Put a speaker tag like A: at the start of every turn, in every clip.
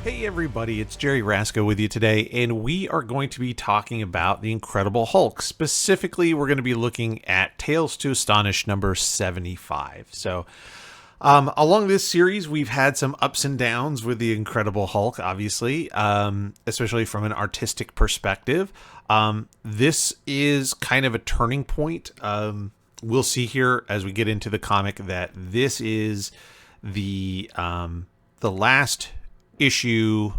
A: Hey everybody, it's Jerry Rasco with you today, and we are going to be talking about the Incredible Hulk. Specifically, we're going to be looking at Tales to Astonish number 75. So, along this series, we've had some ups and downs with the Incredible Hulk, obviously, especially from an artistic perspective. This is kind of a turning point. We'll see here as we get into the comic that this is the last issue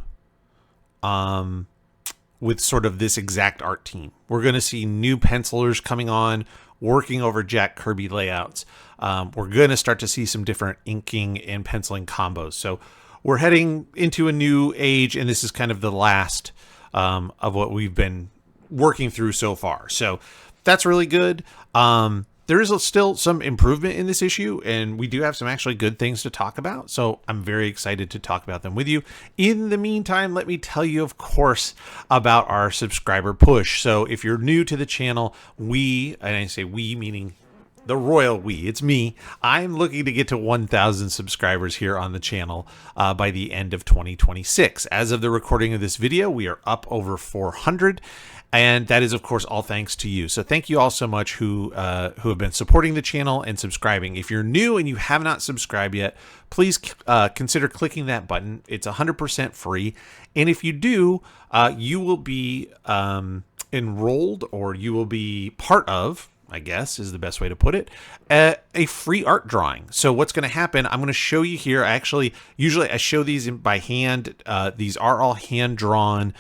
A: with sort of this exact art team. We're going to see new pencilers coming on, working over Jack Kirby layouts. We're going to start to see some different inking and penciling combos. So we're heading into a new age, and this is kind of the last of what we've been working through so far. So that's really good. There is still some improvement in this issue, and we do have some actually good things to talk about. So I'm very excited to talk about them with you. In the meantime, let me tell you, of course, about our subscriber push. So if you're new to the channel, and I say we meaning the royal we, it's me. I'm looking to get to 1,000 subscribers here on the channel by the end of 2026. As of the recording of this video, we are up over 400. And that is, of course, all thanks to you. So thank you all so much who have been supporting the channel and subscribing. If you're new and you have not subscribed yet, please consider clicking that button. It's 100% free. And if you do, you will be enrolled, or you will be part of, I guess is the best way to put it, a free art drawing. So what's going to happen, I'm going to show you here. Usually I show these by hand. These are all hand-drawn,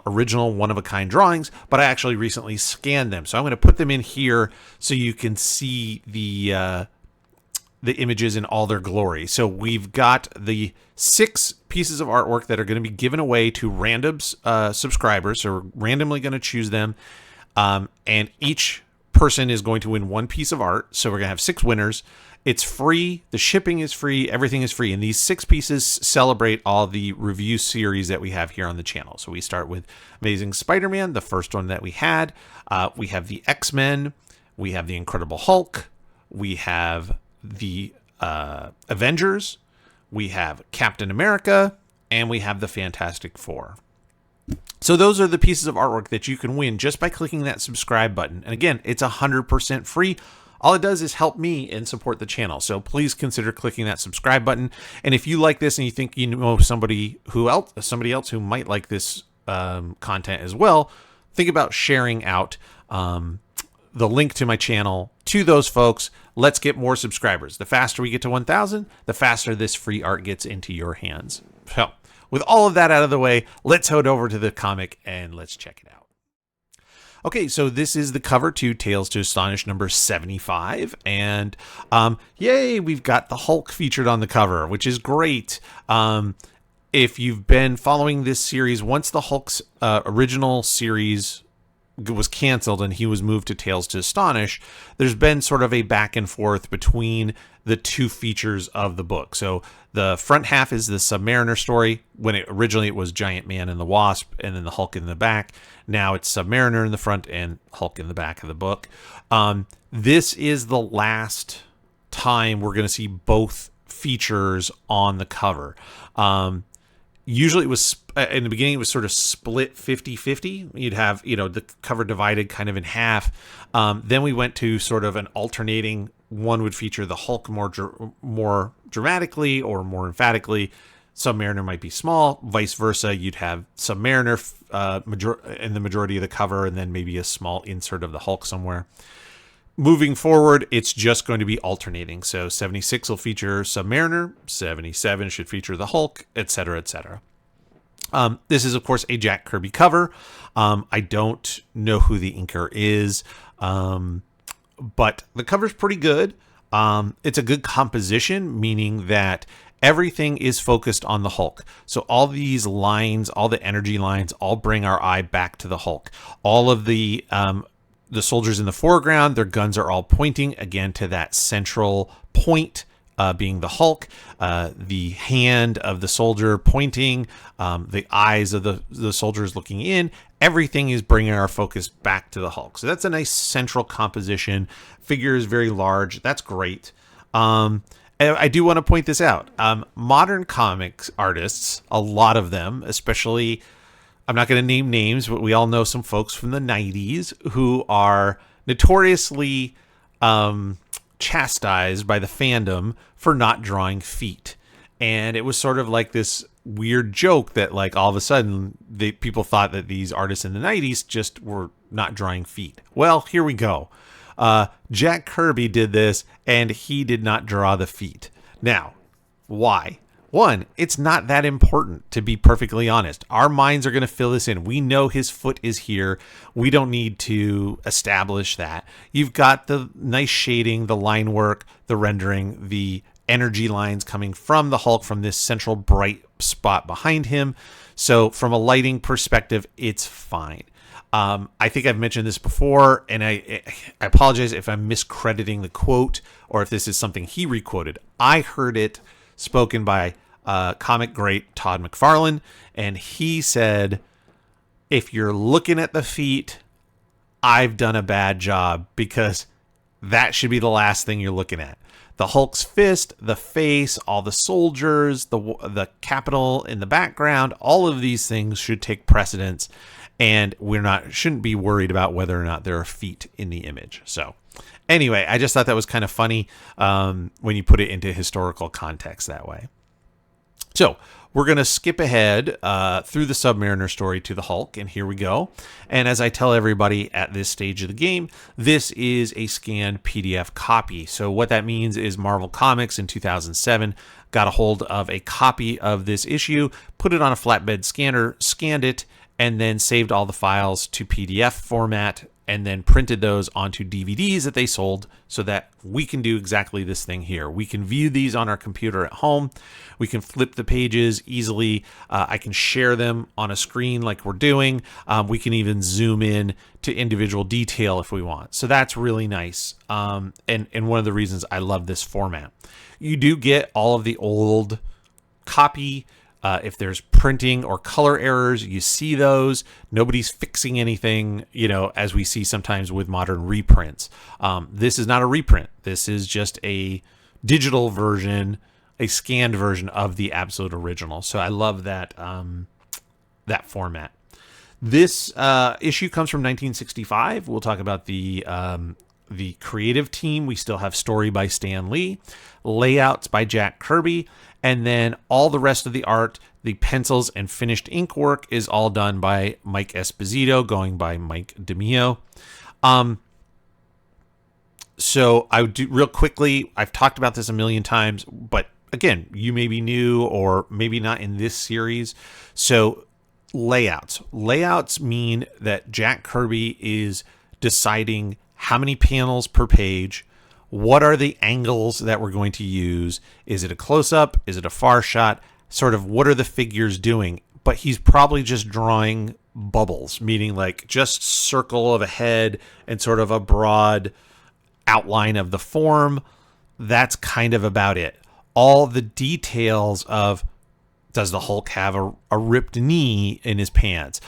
A: original one-of-a-kind drawings, but I actually recently scanned them. So I'm going to put them in here so you can see the images in all their glory. So we've got the 6 pieces of artwork that are going to be given away to random subscribers. So we're randomly going to choose them, and each person is going to win 1 piece of art. So we're gonna have 6 winners. It's free, the shipping is free, everything is free, and these 6 pieces celebrate all the review series that we have here on the channel. So we start with Amazing Spider-Man, the first one that we had. We have the X-Men, we have the Incredible Hulk, we have the Avengers, we have Captain America, and we have the Fantastic Four. So those are the pieces of artwork that you can win just by clicking that subscribe button. And again, it's 100% free. All it does is help me and support the channel. So please consider clicking that subscribe button. And if you like this and you think you know somebody else who might like this content as well, think about sharing out the link to my channel to those folks. Let's get more subscribers. The faster we get to 1,000, the faster this free art gets into your hands. So with all of that out of the way, let's head over to the comic and let's check it out. Okay, so this is the cover to Tales to Astonish number 75. And yay, we've got the Hulk featured on the cover, which is great. If you've been following this series, once the Hulk's original series was canceled and he was moved to Tales to Astonish, there's been sort of a back and forth between the 2 features of the book. So the front half is the Submariner story. When originally it was Giant Man and the Wasp, and then the Hulk in the back. Now it's Submariner in the front and Hulk in the back of the book. This is the last time we're going to see both features on the cover. Usually it was, in the beginning, it was sort of split 50-50. You'd have, the cover divided kind of in half. Then we went to sort of an alternating, one would feature the Hulk more dramatically or more emphatically. Submariner might be small, vice versa. You'd have Submariner in the majority of the cover, and then maybe a small insert of the Hulk somewhere. Moving forward, it's just going to be alternating. So 76 will feature Submariner, 77 should feature the Hulk, etc., etc. This is, of course, a Jack Kirby cover. I don't know who the inker is, but the cover's pretty good. It's a good composition, meaning that everything is focused on the Hulk. So all these lines, all the energy lines, all bring our eye back to the Hulk. All of the soldiers in the foreground, their guns are all pointing again to that central point, being the Hulk. The hand of the soldier pointing, the eyes of the soldiers looking in. Everything is bringing our focus back to the Hulk. So that's a nice central composition. Figure is very large. That's great. I do want to point this out. Modern comics artists, a lot of them, especially, I'm not going to name names, but we all know some folks from the 90s who are notoriously chastised by the fandom for not drawing feet. And it was sort of like this weird joke that, like, all of a sudden people thought that these artists in the 90s just were not drawing feet. Well, here we go. Jack Kirby did this, and he did not draw the feet. Now, why? One, it's not that important, to be perfectly honest. Our minds are going to fill this in. We know his foot is here. We don't need to establish that. You've got the nice shading, the line work, the rendering, the energy lines coming from the Hulk from this central bright spot behind him. So from a lighting perspective, it's fine. I think I've mentioned this before, and I apologize if I'm miscrediting the quote or if this is something he requoted. I heard it spoken by comic great Todd McFarlane, and he said, if you're looking at the feet, I've done a bad job, because that should be the last thing you're looking at. The Hulk's fist, the face, all the soldiers, the capital in the background, all of these things should take precedence, and shouldn't be worried about whether or not there are feet in the image. So anyway, I just thought that was kind of funny when you put it into historical context that way. So we're going to skip ahead through the Submariner story to the Hulk, and here we go. And as I tell everybody at this stage of the game, this is a scanned PDF copy. So what that means is Marvel Comics in 2007 got a hold of a copy of this issue, put it on a flatbed scanner, scanned it, and then saved all the files to PDF format, and then printed those onto DVDs that they sold, so that we can do exactly this thing here. We can view these on our computer at home. We can flip the pages easily. I can share them on a screen like we're doing. We can even zoom in to individual detail if we want. So that's really nice. And one of the reasons I love this format. You do get all of the old copy. If there's printing or color errors, you see those. Nobody's fixing anything, as we see sometimes with modern reprints. This is not a reprint. This is just a digital version, a scanned version of the absolute original. So I love that that format. This issue comes from 1965. We'll talk about the creative team. We still have story by Stan Lee, layouts by Jack Kirby, and then all the rest of the art, the pencils and finished ink work, is all done by Mike Esposito, going by Mike DeMio. So I would do real quickly, I've talked about this a million times, but again, you may be new or maybe not in this series. So layouts. Layouts mean that Jack Kirby is deciding how many panels per page. What are the angles that we're going to use? Is it a close-up? Is it a far shot? Sort of what are the figures doing? But he's probably just drawing bubbles, meaning like just circle of a head and sort of a broad outline of the form. That's kind of about it. All the details of, does the Hulk have a ripped knee in his pants?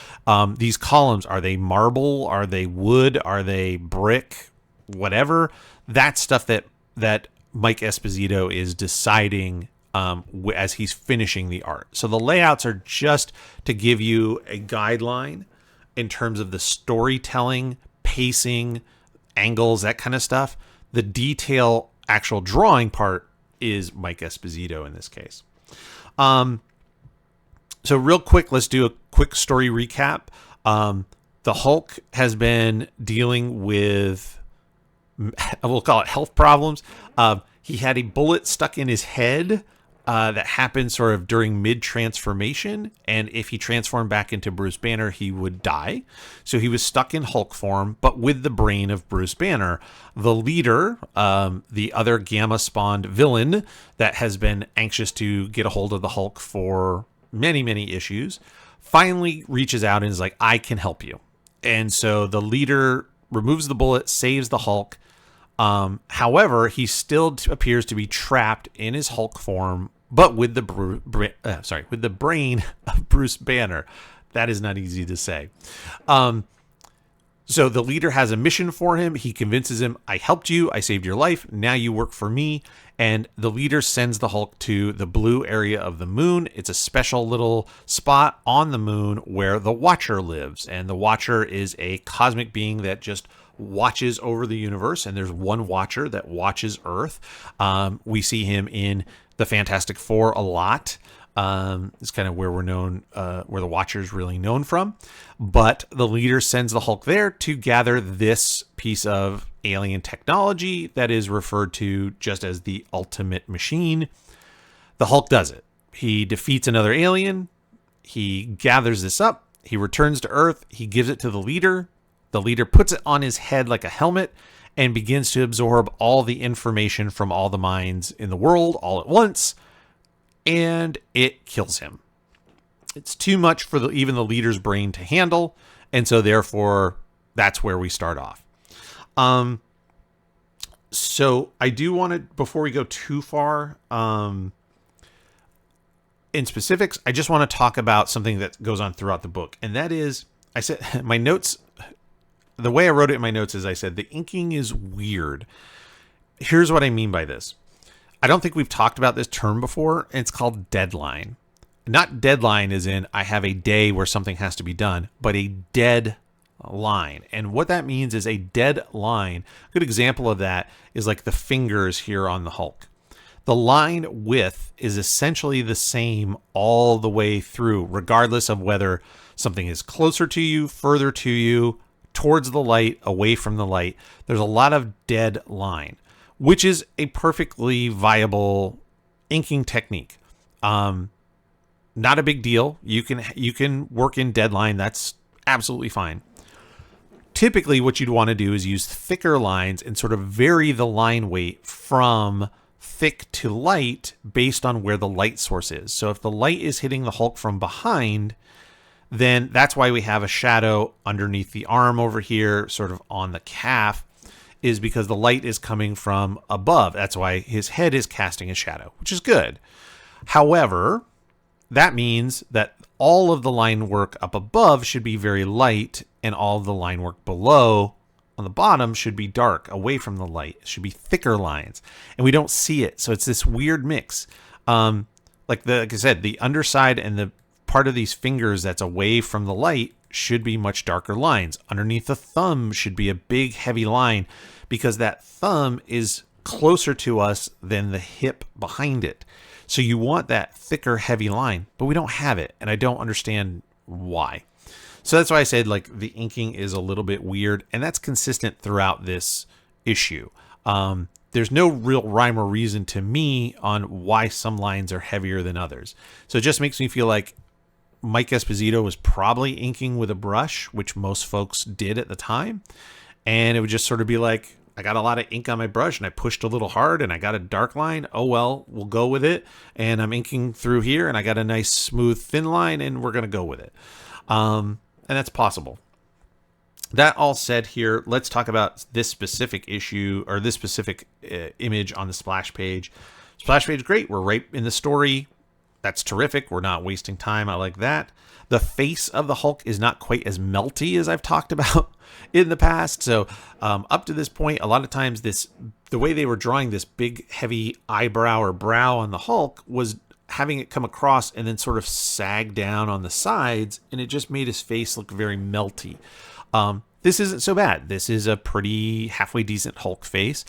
A: These columns, are they marble? Are they wood? Are they brick? Whatever. That's stuff that Mike Esposito is deciding as he's finishing the art. So the layouts are just to give you a guideline in terms of the storytelling, pacing, angles, that kind of stuff. The detail, actual drawing part is Mike Esposito in this case. So real quick, let's do a quick story recap. The Hulk has been dealing with, we'll call it health problems. He had a bullet stuck in his head that happened sort of during mid-transformation, and if he transformed back into Bruce Banner, he would die. So he was stuck in Hulk form, but with the brain of Bruce Banner. The leader, the other Gamma-spawned villain that has been anxious to get a hold of the Hulk for many, many issues, finally reaches out and is like, I can help you. And so the leader removes the bullet, saves the Hulk. However, he still appears to be trapped in his Hulk form, but with the with the brain of Bruce Banner. That is not easy to say. So the leader has a mission for him. He convinces him, I helped you. I saved your life. Now you work for me. And the leader sends the Hulk to the blue area of the moon. It's a special little spot on the moon where the Watcher lives. And the Watcher is a cosmic being that just watches over the universe. And there's one Watcher that watches Earth. We see him in the Fantastic Four a lot. It's kind of where we're known, where the Watcher is really known from. But the leader sends the Hulk there to gather this piece of alien technology that is referred to just as the ultimate machine. The Hulk does it. He defeats another alien. He gathers this up. He returns to Earth. He gives it to the leader. The leader puts it on his head like a helmet and begins to absorb all the information from all the minds in the world all at once. And it kills him. It's too much for even the leader's brain to handle. And so therefore, that's where we start off. So I do want to, before we go too far in specifics, I just want to talk about something that goes on throughout the book. And that is, I said, my notes, the way I wrote it in my notes is I said, the inking is weird. Here's what I mean by this. I don't think we've talked about this term before, and it's called deadline. Not deadline as in I have a day where something has to be done, but a dead line. And what that means is a dead line. A good example of that is like the fingers here on the Hulk. The line width is essentially the same all the way through, regardless of whether something is closer to you, further to you, towards the light, away from the light. There's a lot of dead line, which is a perfectly viable inking technique. Not a big deal. You can work in deadline. That's absolutely fine. Typically, what you'd want to do is use thicker lines and sort of vary the line weight from thick to light based on where the light source is. So if the light is hitting the Hulk from behind, then that's why we have a shadow underneath the arm over here, sort of on the calf, is because the light is coming from above. That's why his head is casting a shadow, which is good. However, that means that all of the line work up above should be very light, and all of the line work below on the bottom should be dark, away from the light. It should be thicker lines, and we don't see it. So it's this weird mix. Like I said, the underside and the part of these fingers that's away from the light should be much darker lines. Underneath the thumb should be a big, heavy line because that thumb is closer to us than the hip behind it. So you want that thicker, heavy line, but we don't have it, and I don't understand why. So that's why I said like the inking is a little bit weird, and that's consistent throughout this issue. There's no real rhyme or reason to me on why some lines are heavier than others. So it just makes me feel like Mike Esposito was probably inking with a brush, which most folks did at the time. And it would just sort of be like, I got a lot of ink on my brush and I pushed a little hard and I got a dark line. Oh, well, we'll go with it. And I'm inking through here and I got a nice smooth thin line and we're going to go with it. And that's possible. That all said here, let's talk about this specific issue or this specific image on the splash page. Splash page, great. We're right in the story. That's terrific. We're not wasting time. I like that. The face of the Hulk is not quite as melty as I've talked about in the past. So up to this point, a lot of times the way they were drawing this big, heavy eyebrow or brow on the Hulk was having it come across and then sort of sag down on the sides, and it just made his face look very melty. This isn't so bad. This is a pretty halfway decent Hulk face.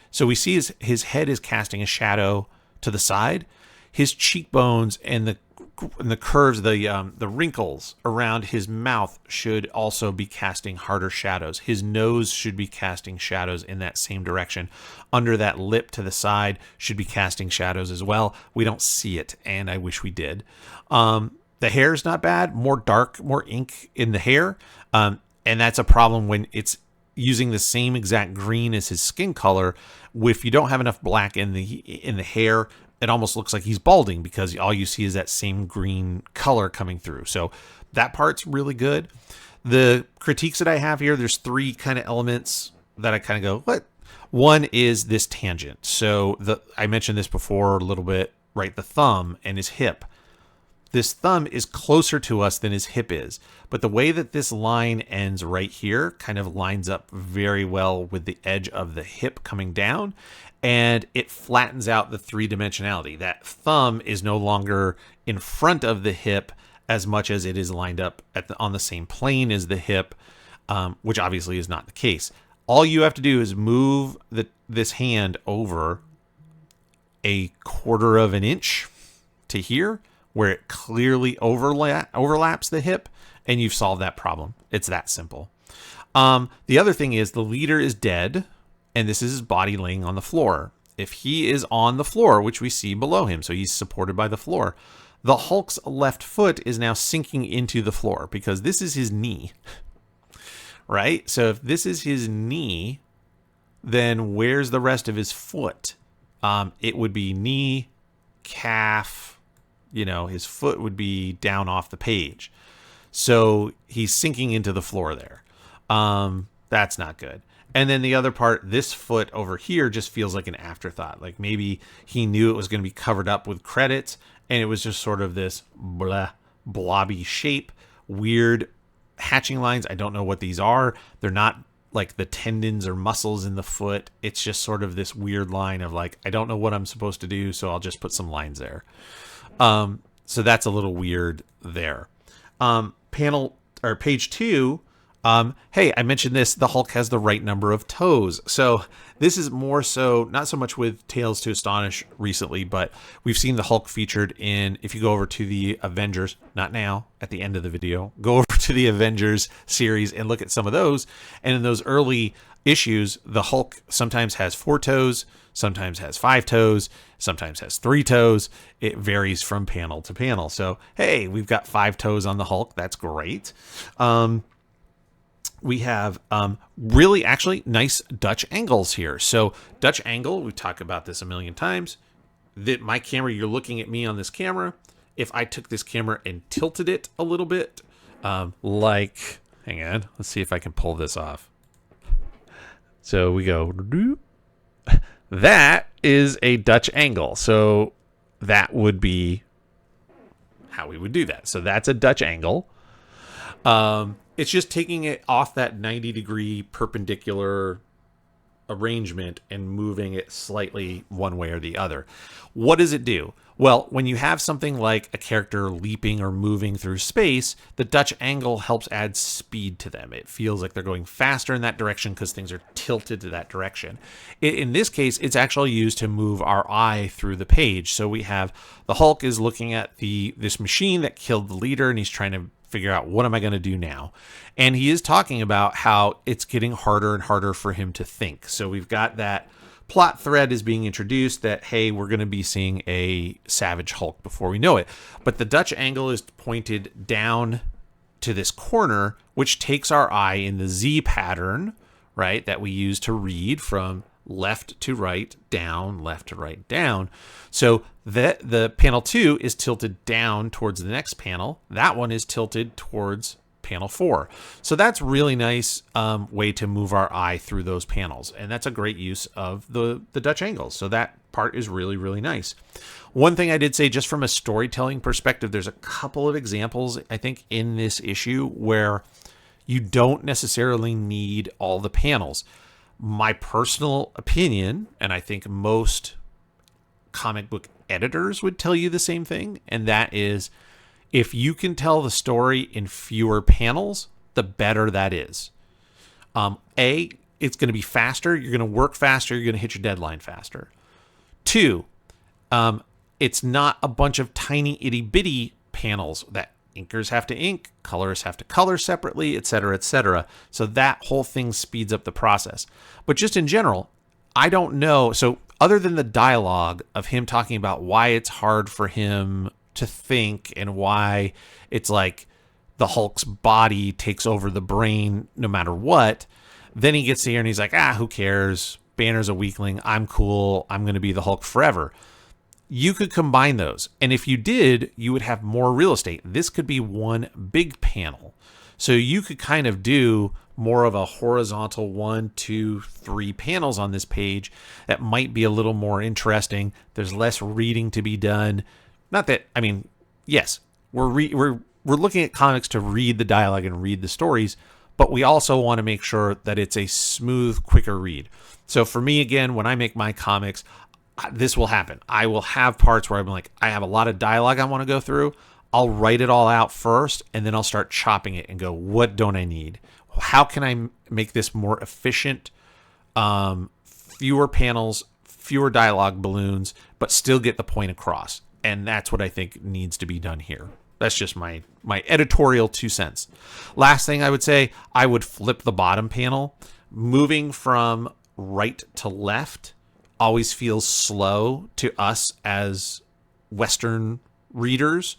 A: So we see his head is casting a shadow to the side. His cheekbones and the curves, the wrinkles around his mouth should also be casting harder shadows. His nose should be casting shadows in that same direction. Under that lip to the side should be casting shadows as well. We don't see it, and I wish we did. The hair is not bad. More dark, more ink in the hair. And that's a problem when it's using the same exact green as his skin color. If you don't have enough black in the hair, it almost looks like he's balding because all you see is that same green color coming through. So that part's really good. The critiques that I have here, there's three kind of elements that I kind of go, what? One is this tangent. So I mentioned this before a little bit, right? The thumb and his hip. this thumb is closer to us than his hip is. But the way that this line ends right here kind of lines up very well with the edge of the hip coming down, and it flattens out the three-dimensionality. That thumb is no longer in front of the hip as much as it is lined up on the same plane as the hip, which obviously is not the case. All you have to do is move this hand over a quarter of an inch to here, where it clearly overlaps the hip, and you've solved that problem. It's that simple. The other thing is the leader is dead, and this is his body laying on the floor. If he is on the floor, which we see below him, so he's supported by the floor, the Hulk's left foot is now sinking into the floor because this is his knee, right? So if this is his knee, then where's the rest of his foot? It would be knee, calf, his foot would be down off the page. So he's sinking into the floor there. That's not good. And then the other part, this foot over here just feels like an afterthought. Like maybe he knew it was going to be covered up with credits, and it was just sort of this blobby shape, weird hatching lines. I don't know what these are. They're not like the tendons or muscles in the foot. It's just sort of this weird line of like, I don't know what I'm supposed to do, so I'll just put some lines there. So that's a little weird there. Page 2. Hey, I mentioned this. The Hulk has the right number of toes. So this is more so, not so much with Tales to Astonish recently, but we've seen the Hulk featured in, if you go over to the Avengers, not now, at the end of the video, go over to the Avengers series and look at some of those. And in those early issues, the Hulk sometimes has 4 toes, sometimes has 5 toes, sometimes has 3 toes. It varies from panel to panel. So, hey, we've got 5 toes on the Hulk. That's great. We have really actually nice Dutch angles here. So Dutch angle, we've talked about this a million times. That my camera, you're looking at me on this camera. If I took this camera and tilted it a little bit, hang on, let's see if I can pull this off. So we go, that is a Dutch angle. So that would be how we would do that. So that's a Dutch angle. It's just taking it off that 90-degree perpendicular arrangement and moving it slightly one way or the other. What does it do? Well, when you have something like a character leaping or moving through space, the Dutch angle helps add speed to them. It feels like they're going faster in that direction because things are tilted to that direction. In this case, it's actually used to move our eye through the page. So we have the Hulk is looking at this machine that killed the leader, and he's trying to figure out, what am I going to do now? And he is talking about how it's getting harder and harder for him to think. So we've got that plot thread is being introduced that, hey, we're going to be seeing a Savage Hulk before we know it. But the Dutch angle is pointed down to this corner, which takes our eye in the Z pattern, right, that we use to read from left to right, down, left to right, down. So the panel 2 is tilted down towards the next panel. That one is tilted towards panel 4. So that's really nice way to move our eye through those panels. And that's a great use of the Dutch angles. So that part is really, really nice. One thing I did say, just from a storytelling perspective, there's a couple of examples, I think, in this issue where you don't necessarily need all the panels. My personal opinion, and I think most comic book editors would tell you the same thing, and that is, if you can tell the story in fewer panels, the better that is. It's going to be faster. You're going to work faster. You're going to hit your deadline faster. 2, it's not a bunch of tiny itty bitty panels that inkers have to ink, colorists have to color separately, etc., etc. So that whole thing speeds up the process. But just in general, I don't know. So other than the dialogue of him talking about why it's hard for him to think and why it's like the Hulk's body takes over the brain no matter what, then he gets here and he's like, who cares? Banner's a weakling. I'm cool. I'm going to be the Hulk forever. You could combine those. And if you did, you would have more real estate. This could be one big panel. So you could kind of do more of a horizontal 1, 2, 3 panels on this page that might be a little more interesting. There's less reading to be done. Not that, I mean, yes, we're looking at comics to read the dialogue and read the stories, but we also want to make sure that it's a smooth, quicker read. So for me, again, when I make my comics, this will happen. I will have parts where I'm like, I have a lot of dialogue I want to go through. I'll write it all out first, and then I'll start chopping it and go, what don't I need? How can I make this more efficient? Fewer panels, fewer dialogue balloons, but still get the point across. And that's what I think needs to be done here. That's just my editorial 2 cents. Last thing I would say, I would flip the bottom panel. Moving from right to left always feels slow to us as Western readers.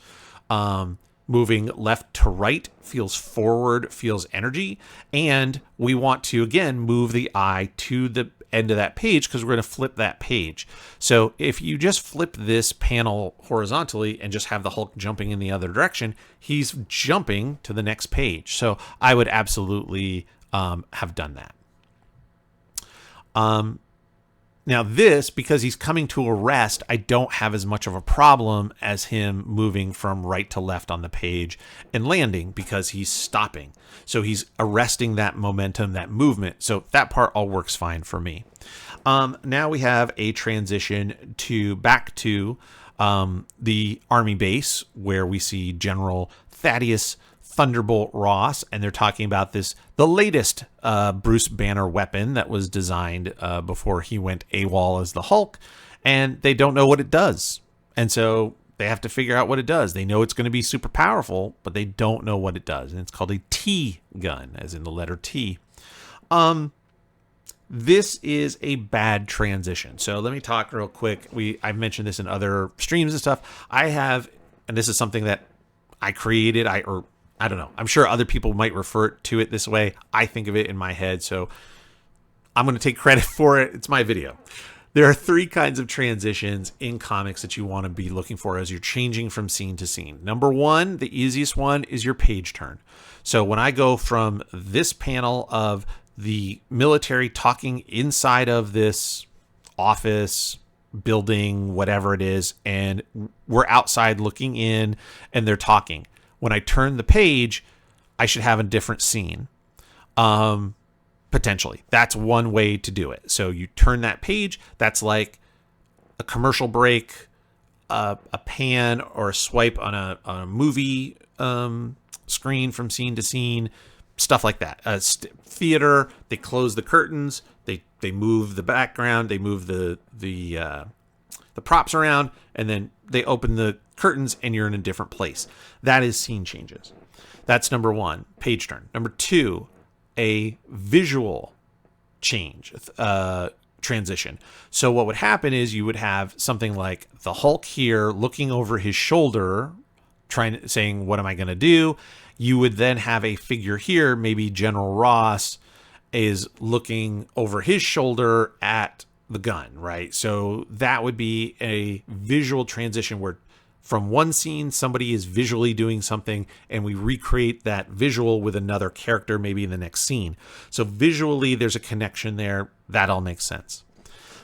A: Moving left to right feels forward, feels energy. And we want to, again, move the eye to the end of that page because we're going to flip that page. So if you just flip this panel horizontally and just have the Hulk jumping in the other direction, he's jumping to the next page. So I would absolutely have done that. Now this, because he's coming to a rest, I don't have as much of a problem as him moving from right to left on the page and landing because he's stopping. So he's arresting that momentum, that movement. So that part all works fine for me. Now we have a transition back to the Army base where we see General Thaddeus Thunderbolt Ross, and they're talking about the latest Bruce Banner weapon that was designed before he went AWOL as the Hulk, and they don't know what it does. And so they have to figure out what it does. They know it's going to be super powerful, but they don't know what it does. And it's called a T gun, as in the letter T. This is a bad transition. So let me talk real quick. I've mentioned this in other streams and stuff. And this is something that I created, I don't know. I'm sure other people might refer to it this way. I think of it in my head, so I'm going to take credit for it. It's my video. There are 3 kinds of transitions in comics that you want to be looking for as you're changing from scene to scene. Number 1, the easiest one, is your page turn. So when I go from this panel of the military talking inside of this office, building, whatever it is, and we're outside looking in and they're talking. When I turn the page, I should have a different scene. Potentially. That's one way to do it. So you turn that page, that's like a commercial break, a pan or a swipe on a movie screen from scene to scene, stuff like that. Theater, they close the curtains, they move the background, they move the props around, and then they open the curtains and you're in a different place. That is scene changes. That's number 1, page turn. Number 2, a visual change, transition. So what would happen is you would have something like the Hulk here looking over his shoulder, saying, what am I going to do? You would then have a figure here, maybe General Ross is looking over his shoulder at the gun, right? So that would be a visual transition where from one scene, somebody is visually doing something and we recreate that visual with another character, maybe in the next scene. So visually, there's a connection there. That all makes sense.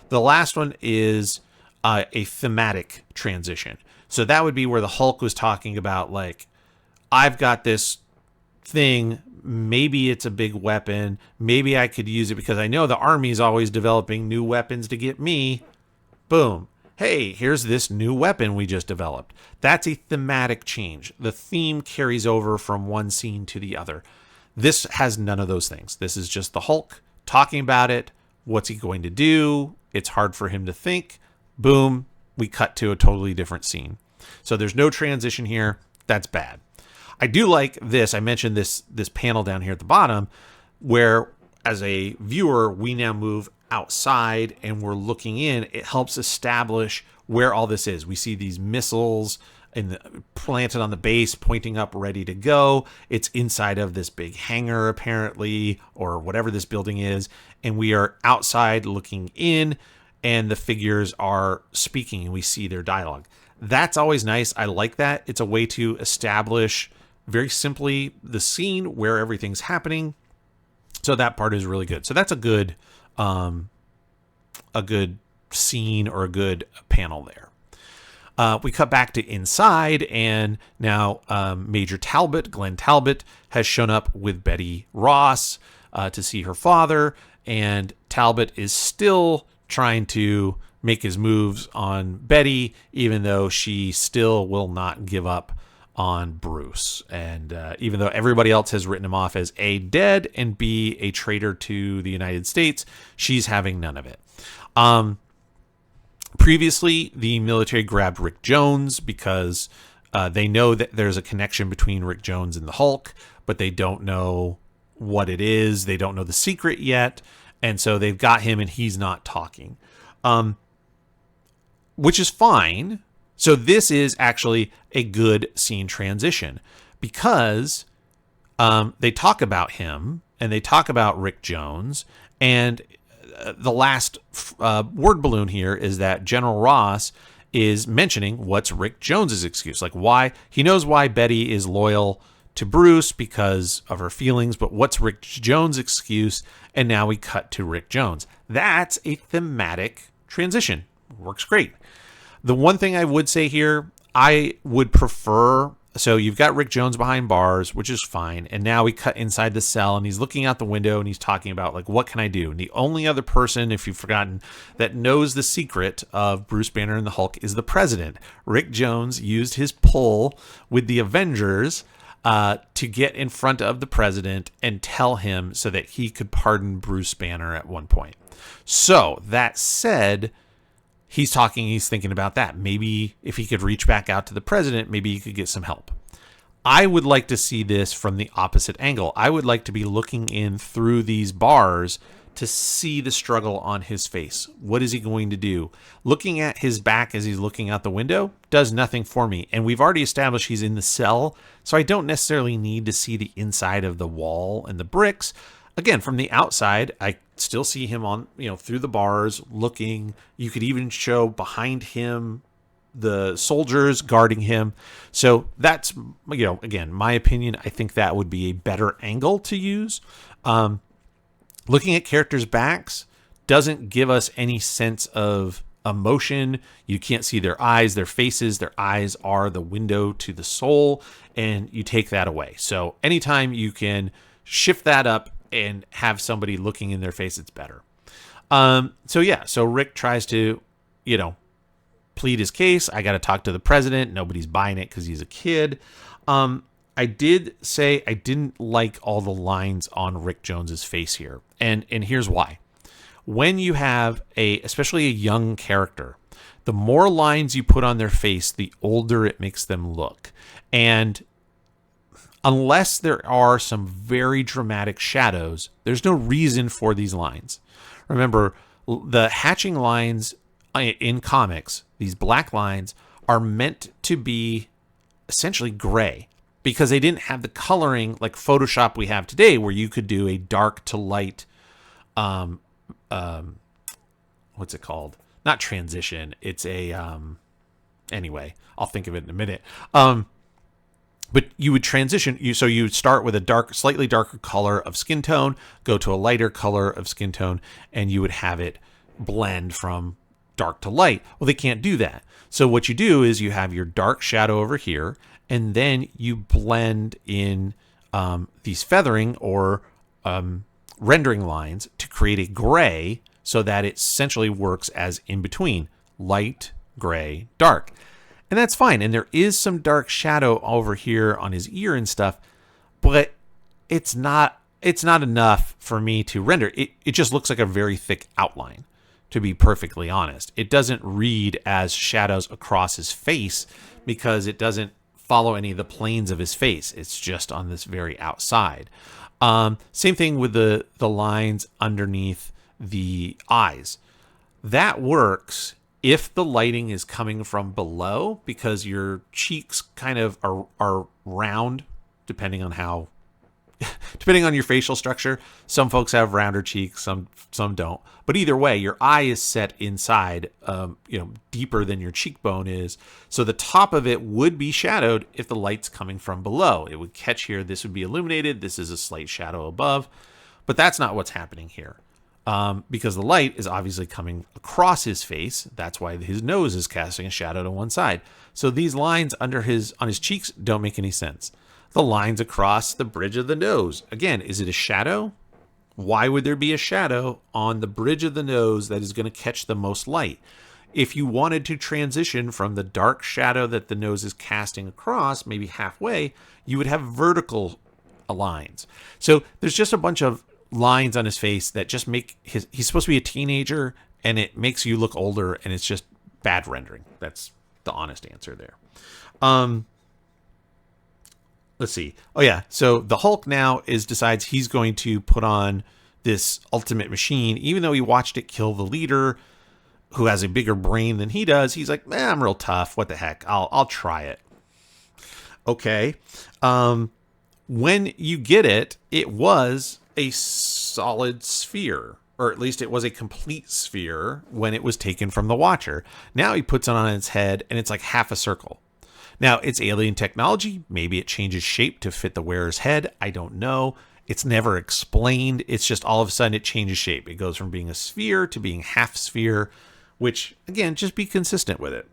A: The last one is a thematic transition. So that would be where the Hulk was talking about, like, I've got this thing, maybe it's a big weapon, maybe I could use it because I know the Army's always developing new weapons to get me. Boom. Hey, here's this new weapon we just developed. That's a thematic change. The theme carries over from one scene to the other. This has none of those things. This is just the Hulk talking about it. What's he going to do? It's hard for him to think. Boom, we cut to a totally different scene. So there's no transition here. That's bad. I do like this. I mentioned this panel down here at the bottom where as a viewer, we now move outside and we're looking in. It helps establish where all this is. We see these missiles planted on the base, pointing up, ready to go. It's inside of this big hangar, apparently, or whatever this building is. And we are outside looking in, and the figures are speaking, and we see their dialogue. That's always nice. I like that. It's a way to establish very simply the scene where everything's happening. So that part is really good. So that's a good scene or a good panel there. We cut back to inside, and now Major Talbot, Glenn Talbot, has shown up with Betty Ross to see her father, and Talbot is still trying to make his moves on Betty, even though she still will not give up on Bruce. And even though everybody else has written him off as A, dead, and B, a traitor to the United States, she's having none of it. Previously, the military grabbed Rick Jones because they know that there's a connection between Rick Jones and the Hulk, but they don't know what it is. They don't know the secret yet. And so they've got him and he's not talking, which is fine. So this is actually a good scene transition because they talk about him and they talk about Rick Jones. And the last word balloon here is that General Ross is mentioning what's Rick Jones's excuse. Like why he knows why Betty is loyal to Bruce because of her feelings, but what's Rick Jones' excuse? And now we cut to Rick Jones. That's a thematic transition. Works great. The one thing I would say here, I would prefer, so you've got Rick Jones behind bars, which is fine. And now we cut inside the cell and he's looking out the window and he's talking about like, what can I do? And the only other person, if you've forgotten, that knows the secret of Bruce Banner and the Hulk is the president. Rick Jones used his pull with the Avengers to get in front of the president and tell him so that he could pardon Bruce Banner at one point. So that said, he's thinking about that. Maybe if he could reach back out to the president, maybe he could get some help. I would like to see this from the opposite angle. I would like to be looking in through these bars to see the struggle on his face. What is he going to do? Looking at his back as he's looking out the window does nothing for me. And we've already established he's in the cell, so I don't necessarily need to see the inside of the wall and the bricks. Again, from the outside, I still see him on, through the bars looking. You could even show behind him the soldiers guarding him. So that's, again, my opinion. I think that would be a better angle to use. Looking at characters' backs doesn't give us any sense of emotion. You can't see their eyes, their faces. Their eyes are the window to the soul, and you take that away. So anytime you can shift that up and have somebody looking in their face, it's better. So Rick tries to, plead his case. I got to talk to the president. Nobody's buying it because he's a kid. I did say I didn't like all the lines on Rick Jones's face here. And here's why. When you have especially a young character, the more lines you put on their face, the older it makes them look. And unless there are some very dramatic shadows, there's no reason for these lines. Remember, the hatching lines in comics, these black lines, are meant to be essentially gray because they didn't have the coloring like Photoshop we have today, where you could do a dark to light, what's it called? Not transition. It's anyway, I'll think of it in a minute. But you would transition, so you would start with a slightly darker color of skin tone, go to a lighter color of skin tone, and you would have it blend from dark to light. Well, they can't do that. So what you do is you have your dark shadow over here, and then you blend in these feathering or rendering lines to create a gray so that it essentially works as in between, light, gray, dark. And that's fine. And there is some dark shadow over here on his ear and stuff, but it's not enough for me to render. It just looks like a very thick outline, to be perfectly honest. It doesn't read as shadows across his face because it doesn't follow any of the planes of his face. It's just on this very outside. Same thing with the lines underneath the eyes. That works if the lighting is coming from below, because your cheeks kind of are round, depending on your facial structure. Some folks have rounder cheeks, some don't. But either way, your eye is set inside, deeper than your cheekbone is. So the top of it would be shadowed if the light's coming from below. It would catch here. This would be illuminated. This is a slight shadow above. But that's not what's happening here. because the light is obviously coming across his face. That's why his nose is casting a shadow to one side. So these lines on his cheeks don't make any sense. The lines across the bridge of the nose. Again, is it a shadow? Why would there be a shadow on the bridge of the nose that is going to catch the most light? If you wanted to transition from the dark shadow that the nose is casting across, maybe halfway, you would have vertical lines. So there's just a bunch of lines on his face that just make he's supposed to be a teenager, and it makes you look older, and it's just bad rendering. That's the honest answer there. Let's see. Oh yeah. So the Hulk now decides he's going to put on this ultimate machine, even though he watched it kill the leader who has a bigger brain than he does. He's like, I'm real tough. What the heck? I'll try it. Okay. When you get it, it was a solid sphere, or at least it was a complete sphere when it was taken from the Watcher. Now he puts it on its head, and it's like half a circle. Now, it's alien technology. Maybe it changes shape to fit the wearer's head. I don't know. It's never explained. It's just all of a sudden it changes shape. It goes from being a sphere to being half sphere, which, again, just be consistent with it,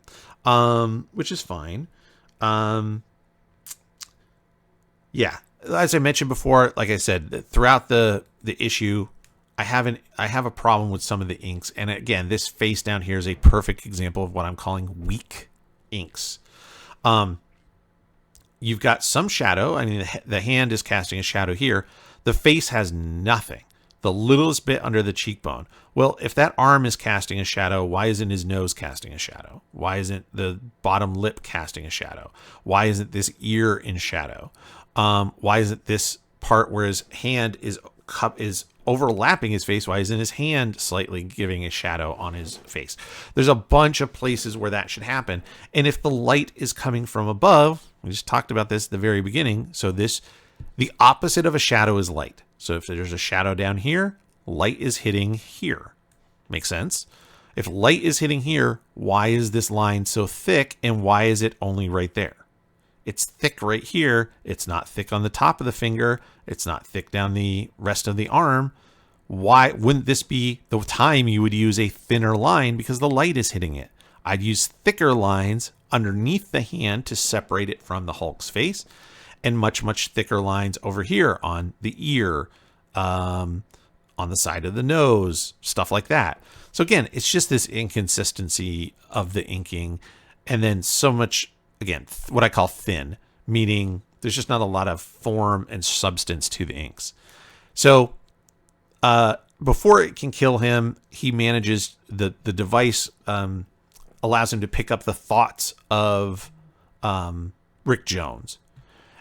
A: which is fine. Yeah, as I mentioned before, like I said, throughout the issue, I have a problem with some of the inks. And again, this face down here is a perfect example of what I'm calling weak inks. You've got some shadow. I mean, the hand is casting a shadow here. The face has nothing. The littlest bit under the cheekbone. Well, if that arm is casting a shadow, why isn't his nose casting a shadow? Why isn't the bottom lip casting a shadow? Why isn't this ear in shadow? Why isn't this part where his hand is overlapping his face? Why isn't his hand slightly giving a shadow on his face? There's a bunch of places where that should happen. And if the light is coming from above, we just talked about this at the very beginning. So the opposite of a shadow is light. So if there's a shadow down here, light is hitting here. Makes sense? If light is hitting here, why is this line so thick, and why is it only right there? It's thick right here. It's not thick on the top of the finger. It's not thick down the rest of the arm. Why wouldn't this be the time you would use a thinner line because the light is hitting it? I'd use thicker lines underneath the hand to separate it from the Hulk's face, and much, much thicker lines over here on the ear, on the side of the nose, stuff like that. So again, it's just this inconsistency of the inking, and then so much, again, what I call thin, meaning there's just not a lot of form and substance to the inks. So before it can kill him, he manages, the device allows him to pick up the thoughts of Rick Jones.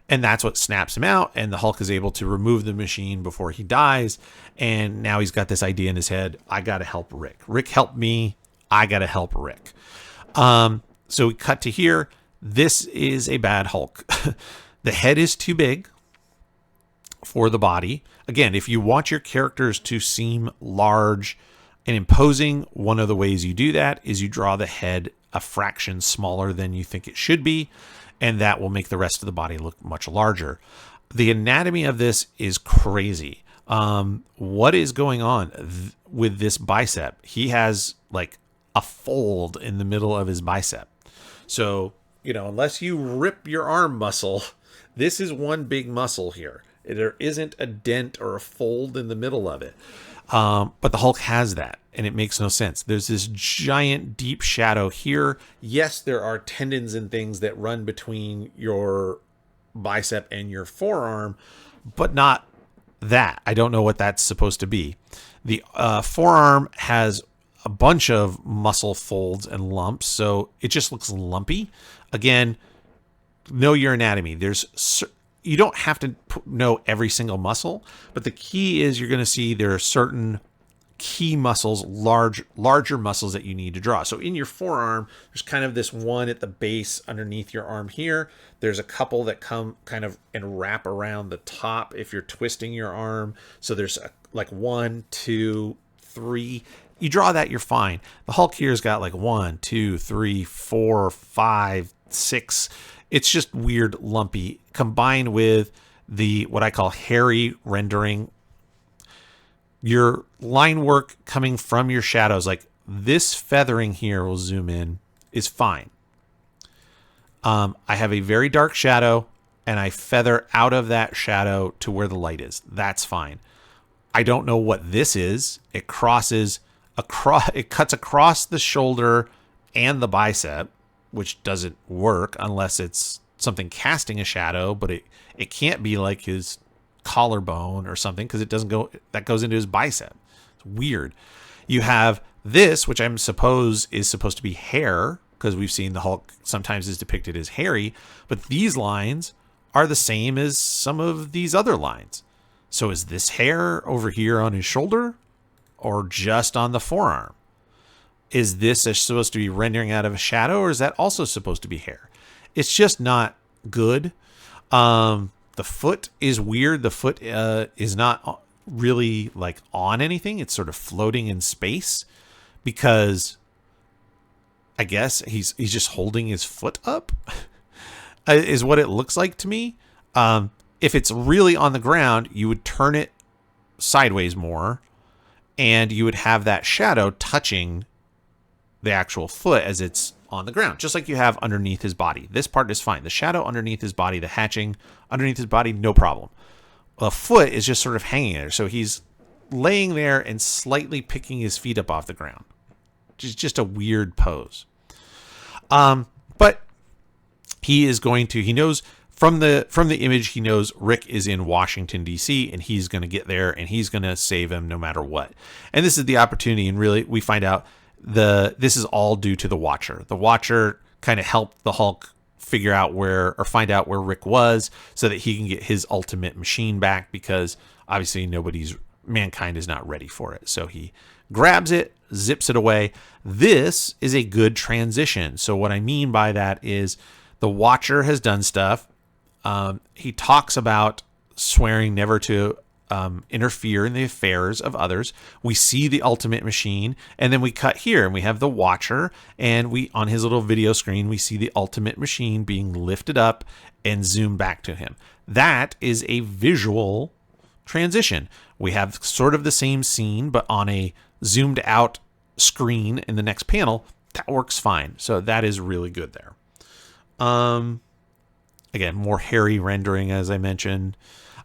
A: And that's what snaps him out, and the Hulk is able to remove the machine before he dies. And now he's got this idea in his head: I got to help Rick. Rick helped me. I got to help Rick. So we cut to here. This is a bad Hulk. The head is too big for the body. Again, if you want your characters to seem large and imposing, one of the ways you do that is you draw the head a fraction smaller than you think it should be, and that will make the rest of the body look much larger. The anatomy of this is crazy. What is going on with this bicep? He has like a fold in the middle of his bicep. So, unless you rip your arm muscle, this is one big muscle here. There isn't a dent or a fold in the middle of it. But the Hulk has that, and it makes no sense. There's this giant deep shadow here. Yes, there are tendons and things that run between your bicep and your forearm, but not that. I don't know what that's supposed to be. The forearm has a bunch of muscle folds and lumps, so it just looks lumpy. Again, know your anatomy. You don't have to know every single muscle, but the key is you're going to see there are certain key muscles, larger muscles that you need to draw. So in your forearm, there's kind of this one at the base underneath your arm here. There's a couple that come kind of and wrap around the top if you're twisting your arm. So there's like 1, 2, 3. You draw that, you're fine. The Hulk here's got like 1, 2, 3, 4, 5, 6. It's just weird, lumpy, combined with the what I call hairy rendering. Your line work coming from your shadows, like this feathering here, we'll zoom in, is fine. I have a very dark shadow, and I feather out of that shadow to where the light is. That's fine. I don't know what this is. It crosses across, it cuts across the shoulder and the bicep, which doesn't work unless it's something casting a shadow, but it can't be like his collarbone or something, because it doesn't go, that goes into his bicep. It's weird. You have this, which I'm suppose is supposed to be hair, because we've seen the Hulk sometimes is depicted as hairy, but these lines are the same as some of these other lines. So is this hair over here on his shoulder or just on the forearm? Is this supposed to be rendering out of a shadow, or is that also supposed to be hair? It's just not good. The foot is weird. The foot is not really like on anything. It's sort of floating in space, because I guess he's just holding his foot up is what it looks like to me. If it's really on the ground, you would turn it sideways more, and you would have that shadow touching the actual foot as it's on the ground, just like you have underneath his body. This part is fine. The shadow underneath his body, the hatching underneath his body, no problem. A foot is just sort of hanging there. So he's laying there and slightly picking his feet up off the ground. Just a weird pose. But he is going to, he knows from the image, he knows Rick is in Washington, D.C., and he's going to get there, and he's going to save him no matter what. And this is the opportunity, and really we find out this is all due to the Watcher. The Watcher kind of helped the Hulk figure out find out where Rick was, so that he can get his ultimate machine back, because obviously mankind is not ready for it. So he grabs it, zips it away. This is a good transition. So what I mean by that is the Watcher has done stuff. He talks about swearing never to interfere in the affairs of others. We see the ultimate machine, and then we cut here and we have the Watcher, and on his little video screen, we see the ultimate machine being lifted up and zoom back to him. That is a visual transition. We have sort of the same scene, but on a zoomed out screen in the next panel. That works fine. So that is really good there. Again, more hairy rendering, as I mentioned.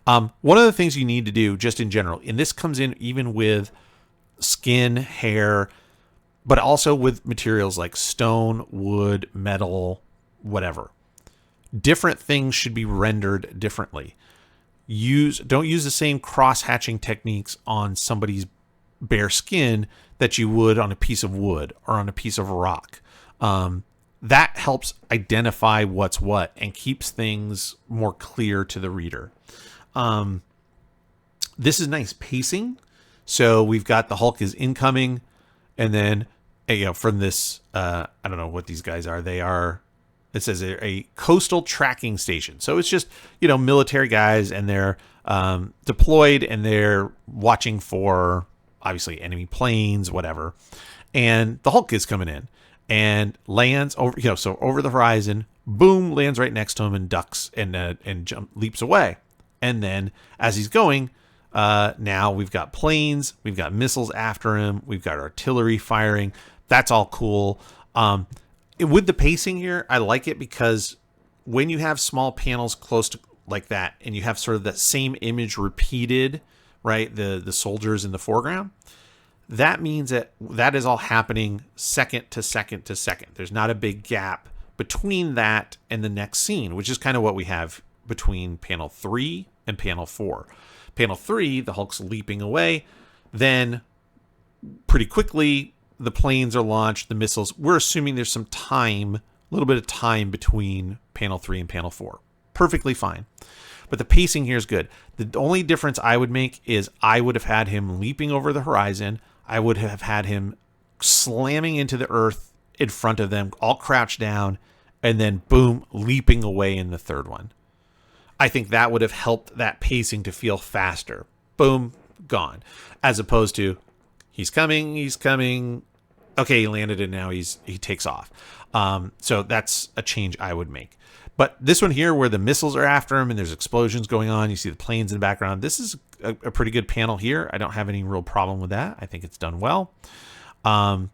A: One of the things you need to do just in general, and this comes in even with skin, hair, but also with materials like stone, wood, metal, whatever. Different things should be rendered differently. Don't use the same cross-hatching techniques on somebody's bare skin that you would on a piece of wood or on a piece of rock. That helps identify what's what and keeps things more clear to the reader. This is nice pacing. So we've got the Hulk is incoming, and then from this I don't know what these guys are. It says a coastal tracking station. So it's just military guys, and they're deployed, and they're watching for obviously enemy planes, whatever. And the Hulk is coming in and lands over over the horizon. Boom, lands right next to him and ducks and leaps away. And then as he's going, now we've got planes, we've got missiles after him, we've got artillery firing. That's all cool. With the pacing here, I like it because when you have small panels close to like that, and you have sort of that same image repeated, right? The soldiers in the foreground. That means that is all happening second to second to second. There's not a big gap between that and the next scene, which is kind of what we have between panel 3 and panel 4. Panel 3, the Hulk's leaping away. Then pretty quickly, the planes are launched, the missiles. We're assuming there's some time, a little bit of time between panel 3 and panel 4. Perfectly fine. But the pacing here is good. The only difference I would make is I would have had him leaping over the horizon. I would have had him slamming into the earth in front of them, all crouched down, and then boom, leaping away in the third one. I think that would have helped that pacing to feel faster. Boom, gone. As opposed to, he's coming. Okay, he landed, and now he takes off. So that's a change I would make. But this one here, where the missiles are after him and there's explosions going on, you see the planes in the background. This is a pretty good panel here. I don't have any real problem with that. I think it's done well. And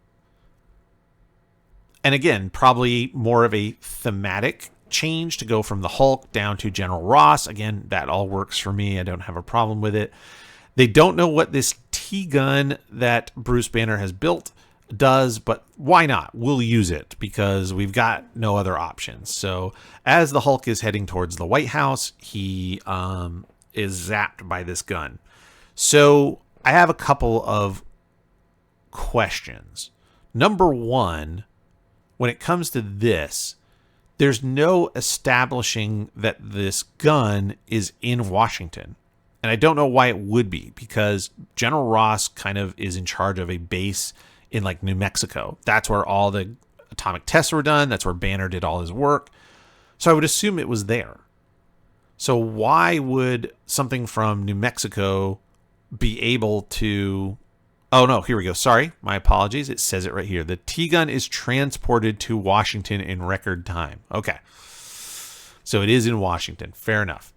A: again, probably more of a thematic change to go from the Hulk down to General Ross. Again, that all works for me. I don't have a problem with it. They don't know what this T-gun that Bruce Banner has built does, but why not? We'll use it because we've got no other options. So as the Hulk is heading towards the White House, he is zapped by this gun. So I have a couple of questions. Number one, when it comes to this, there's no establishing that this gun is in Washington. And I don't know why it would be, because General Ross kind of is in charge of a base in like New Mexico. That's where all the atomic tests were done. That's where Banner did all his work. So I would assume it was there. So why would something from New Mexico be able to... Oh, no, here we go. Sorry, my apologies. It says it right here. The T-gun is transported to Washington in record time. Okay. So it is in Washington. Fair enough.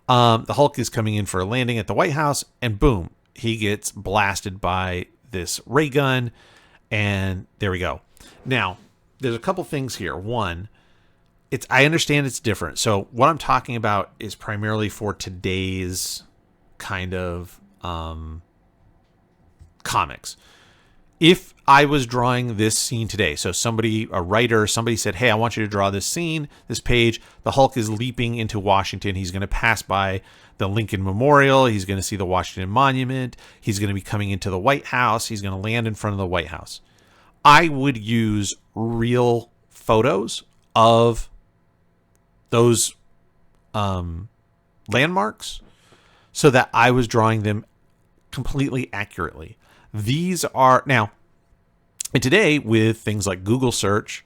A: The Hulk is coming in for a landing at the White House, and boom, he gets blasted by this ray gun, and there we go. Now, there's a couple things here. One, I understand it's different. So what I'm talking about is primarily for today's kind of comics. If I was drawing this scene today, so a writer, somebody said, hey, I want you to draw this scene, this page, the Hulk is leaping into Washington. He's going to pass by the Lincoln Memorial. He's going to see the Washington Monument. He's going to be coming into the White House. He's going to land in front of the White House. I would use real photos of those landmarks so that I was drawing them completely accurately. These are now, and today with things like Google search,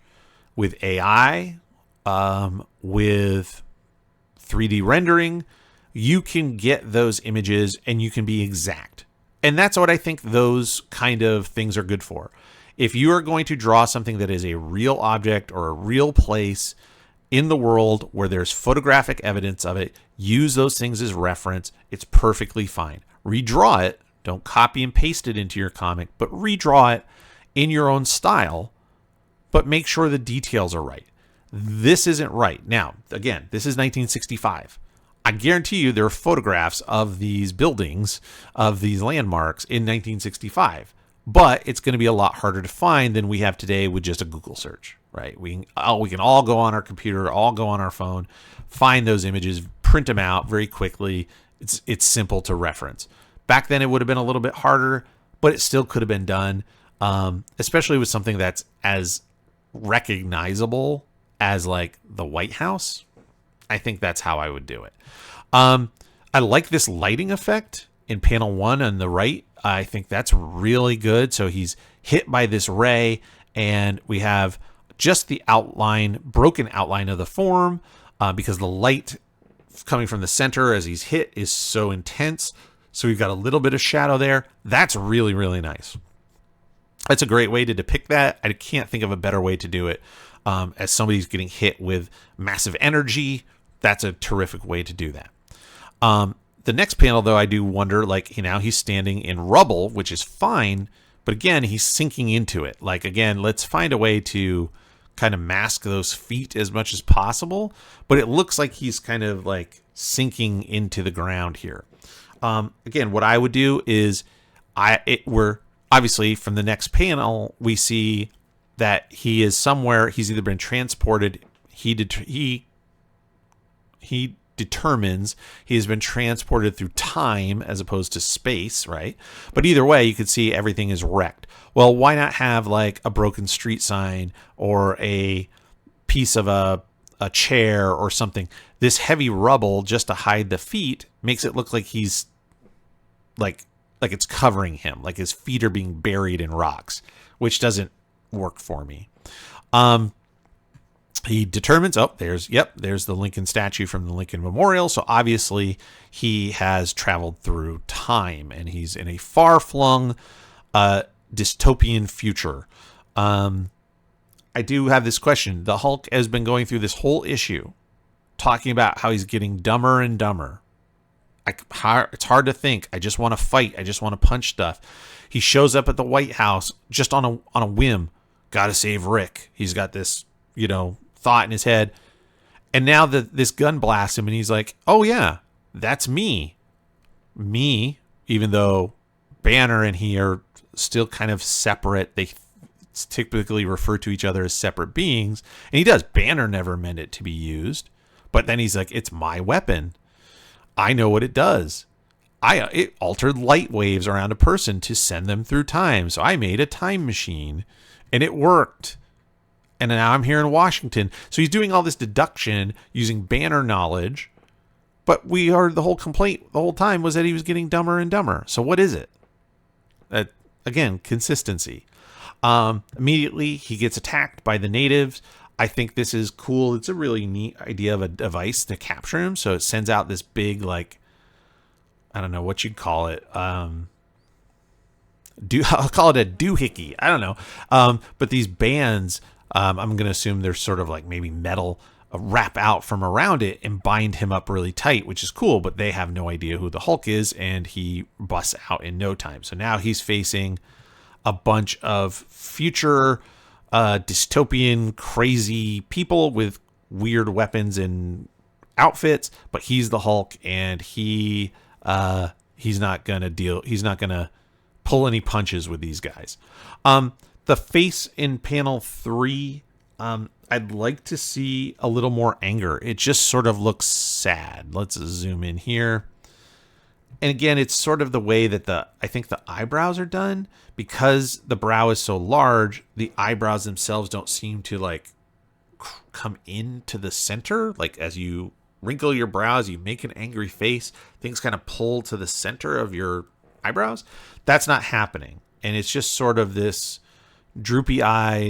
A: with AI, with 3D rendering, you can get those images and you can be exact. And that's what I think those kind of things are good for. If you are going to draw something that is a real object or a real place in the world where there's photographic evidence of it, use those things as reference. It's perfectly fine. Redraw it. Don't copy and paste it into your comic, but redraw it in your own style, but make sure the details are right. This isn't right. Now, again, this is 1965. I guarantee you there are photographs of these buildings, of these landmarks in 1965, but it's going to be a lot harder to find than we have today with just a Google search, right? We can all go on our computer, all go on our phone, find those images, print them out very quickly. It's simple to reference. Back then, it would have been a little bit harder, but it still could have been done, especially with something that's as recognizable as like the White House. I think that's how I would do it. I like this lighting effect in panel 1 on the right. I think that's really good. So he's hit by this ray, and we have just the broken outline of the form because the light coming from the center as he's hit is so intense. So we've got a little bit of shadow there. That's really, really nice. That's a great way to depict that. I can't think of a better way to do it. As somebody's getting hit with massive energy, that's a terrific way to do that. The next panel, though, I do wonder, like, now he's standing in rubble, which is fine, but again, he's sinking into it. Like, again, let's find a way to kind of mask those feet as much as possible, but it looks like he's kind of like sinking into the ground here. Again, what I would do is we're obviously from the next panel, we see that he is somewhere. He's either been transported. He determines he has been transported through time as opposed to space, right? But either way, you could see everything is wrecked. Well, why not have like a broken street sign or a piece of a chair or something? This heavy rubble, just to hide the feet, makes it look like he's like it's covering him, like his feet are being buried in rocks, which doesn't work for me. He determines, there's the Lincoln statue from the Lincoln Memorial. So obviously he has traveled through time and he's in a far-flung dystopian future. I do have this question. The Hulk has been going through this whole issue talking about how he's getting dumber and dumber. It's hard to think. I just want to fight. I just want to punch stuff. He shows up at the White House just on a whim. Got to save Rick. He's got this, thought in his head. And now this gun blasts him, and he's like, oh, yeah, that's me. Me, even though Banner and he are still kind of separate. They typically refer to each other as separate beings. And he does. Banner never meant it to be used. But then he's like, it's my weapon. I know what it does. It altered light waves around a person to send them through time. So I made a time machine, and it worked. And now I'm here in Washington. So he's doing all this deduction using Banner knowledge. But the whole complaint the whole time was that he was getting dumber and dumber. So what is it? Again, consistency. Immediately, he gets attacked by the natives. I think this is cool. It's a really neat idea of a device to capture him. So it sends out this big, I don't know what you'd call it. I'll call it a doohickey. I don't know. But these bands, I'm going to assume they're sort of like maybe metal, wrap out from around it and bind him up really tight, which is cool. But they have no idea who the Hulk is, and he busts out in no time. So now he's facing a bunch of future dystopian crazy people with weird weapons and outfits, but he's the Hulk, and he's not gonna pull any punches with these guys. The face in panel 3, I'd like to see a little more anger. It just sort of looks sad. Let's zoom in here. And again, it's sort of the way that I think the eyebrows are done, because the brow is so large. The eyebrows themselves don't seem to come into the center. Like as you wrinkle your brows, you make an angry face, things kind of pull to the center of your eyebrows. That's not happening. And it's just sort of this droopy eye,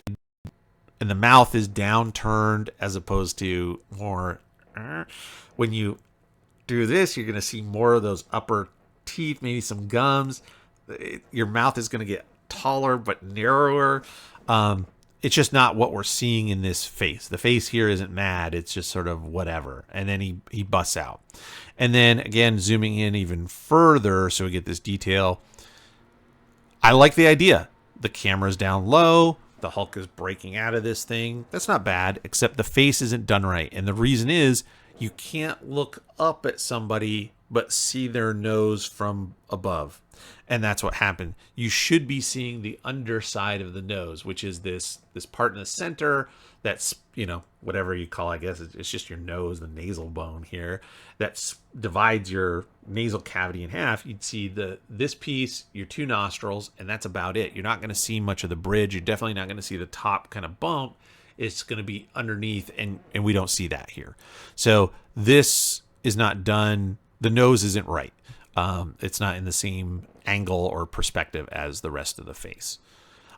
A: and the mouth is downturned as opposed to more. When you do this, you're going to see more of those upper teeth, maybe some gums. Your mouth is going to get taller but narrower. It's just not what we're seeing in this face. The face here isn't mad. It's just sort of whatever. And then he busts out. And then again, zooming in even further so we get this detail. I like the idea. The camera's down low. The Hulk is breaking out of this thing. That's not bad, except the face isn't done right. And the reason is you can't look up at somebody but see their nose from above. And that's what happened. You should be seeing the underside of the nose, which is this part in the center that's, whatever you call, I guess it's just your nose, the nasal bone here, that divides your nasal cavity in half. You'd see this piece, your two nostrils, and that's about it. You're not going to see much of the bridge. You're definitely not going to see the top kind of bump. It's going to be underneath, and we don't see that here. So this is not done. The nose isn't right. It's not in the same angle or perspective as the rest of the face.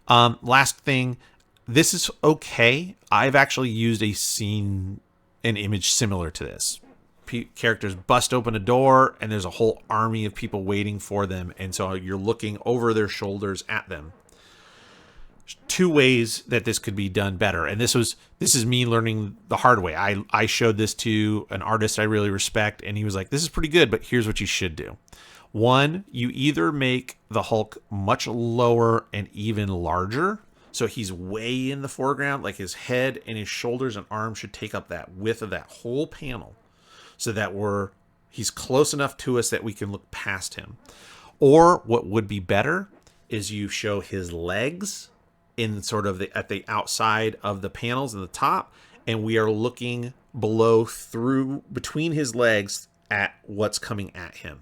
A: Last thing, this is okay. I've actually used an image similar to this. Characters bust open a door, and there's a whole army of people waiting for them, and so you're looking over their shoulders at them. Two ways that this could be done better, and this is me learning the hard way. I showed this to an artist I really respect, and he was like, this is pretty good, but here's what you should do. One, you either make the Hulk much lower and even larger, so he's way in the foreground, like his head and his shoulders and arms should take up that width of that whole panel, so that he's close enough to us that we can look past him. Or what would be better is you show his legs in sort of at the outside of the panels in the top, and we are looking between his legs at what's coming at him.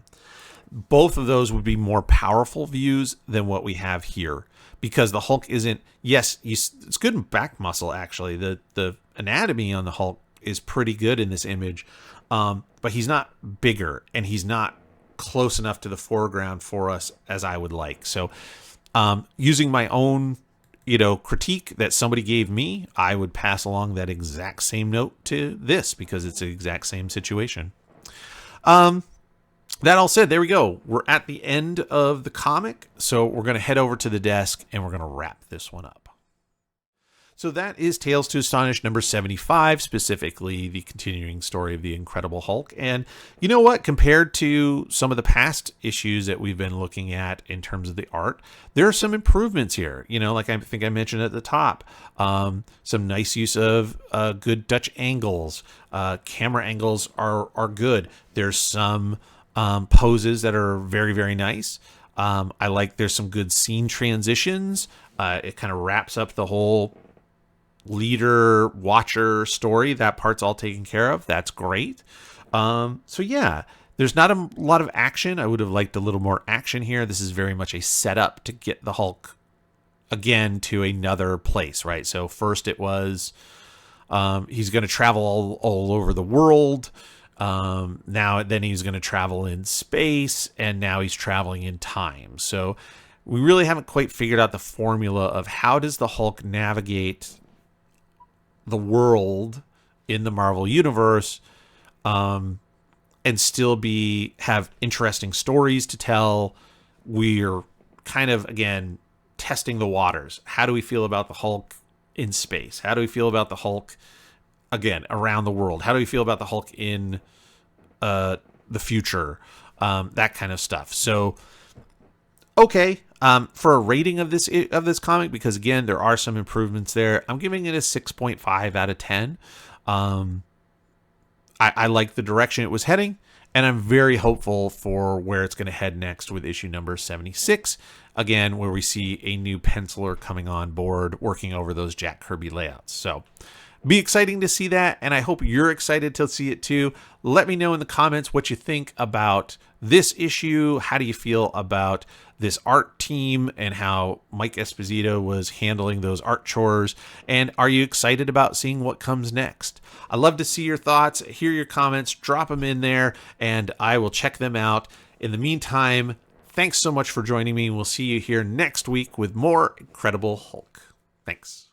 A: Both of those would be more powerful views than what we have here, because the Hulk isn't, it's good in back muscle, actually. The anatomy on the Hulk is pretty good in this image, but he's not bigger, and he's not close enough to the foreground for us as I would like. So using my own critique that somebody gave me, I would pass along that exact same note to this, because it's the exact same situation. That all said, there we go. We're at the end of the comic, so we're going to head over to the desk and we're going to wrap this one up. So that is Tales to Astonish number 75, specifically the continuing story of the Incredible Hulk. And you know what? Compared to some of the past issues that we've been looking at in terms of the art, there are some improvements here. You know, like I think I mentioned at the top, some nice use of good Dutch angles. Camera angles are good. There's some poses that are very, very nice. I like there's some good scene transitions. It kind of wraps up the whole leader watcher story. That part's all taken care of. That's great. So yeah, there's not a lot of action. I would have liked a little more action here. This is very much a setup to get the Hulk again to another place, right? So first it was he's going to travel all over the world. Now then he's going to travel in space, and now he's traveling in time. So we really haven't quite figured out the formula of how does the Hulk navigate the world in the Marvel universe, and still have interesting stories to tell. We're kind of, again, testing the waters. How do we feel about the Hulk in space? How do we feel about the Hulk, again, around the world? How do we feel about the Hulk in the future? That kind of stuff. So, okay. For a rating of this comic, because again, there are some improvements there, I'm giving it a 6.5 out of 10. I like the direction it was heading, and I'm very hopeful for where it's going to head next with issue number 76, again, where we see a new penciler coming on board, working over those Jack Kirby layouts. So, be exciting to see that, and I hope you're excited to see it too. Let me know in the comments what you think about this issue. How do you feel about this art team and how Mike Esposito was handling those art chores? And are you excited about seeing what comes next? I love to see your thoughts, hear your comments, drop them in there, and I will check them out. In the meantime, thanks so much for joining me. We'll see you here next week with more Incredible Hulk. Thanks.